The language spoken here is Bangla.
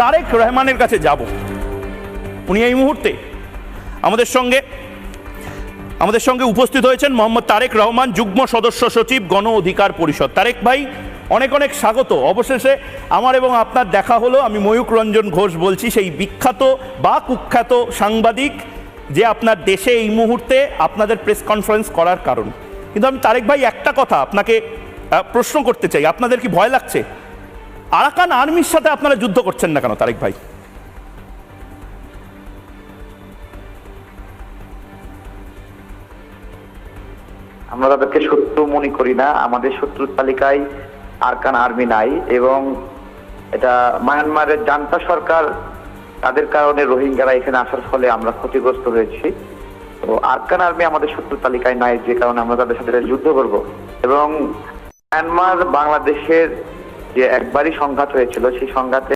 তারেক রহমানের কাছে যাব। উনি এই মুহূর্তে আমাদের সঙ্গে উপস্থিত হয়েছেন মোহাম্মদ তারেক রহমান, যুগ্ম সদস্য সচিব, গণ অধিকার পরিষদ। তারেক ভাই, অনেক অনেক স্বাগত। অবশেষে আমার এবং আপনার দেখা হলো। আমি ময়ূক রঞ্জন ঘোষ বলছি, সেই বিখ্যাত বা কুখ্যাত সাংবাদিক যে আপনার দেশে এই মুহূর্তে আপনাদের প্রেস কনফারেন্স করার কারণ। কিন্তু আমি তারেক ভাই একটা কথা আপনাকে প্রশ্ন করতে চাই, আপনাদের কি ভয় লাগছে? আরাকান আর্মির সাথে আপনারা যুদ্ধ করছেন না কেন তারেক ভাই? আমরা তাদেরকে শত্রু মনে করি না। আমাদের শত্রুর তালিকায় আরাকান আর্মি নাই, এবং এটা মায়ানমারের জান্তা সরকার, তাদের কারণে রোহিঙ্গারা এখানে আসার ফলে আমরা ক্ষতিগ্রস্ত হয়েছি। তো আরাকান আর্মি আমাদের শত্রুর তালিকায় নাই, যে কারণে আমরা তাদের সাথে যুদ্ধ করব। এবং মায়ানমার বাংলাদেশের যে একবারই সংঘাত হয়েছিল, সেই সংঘাতে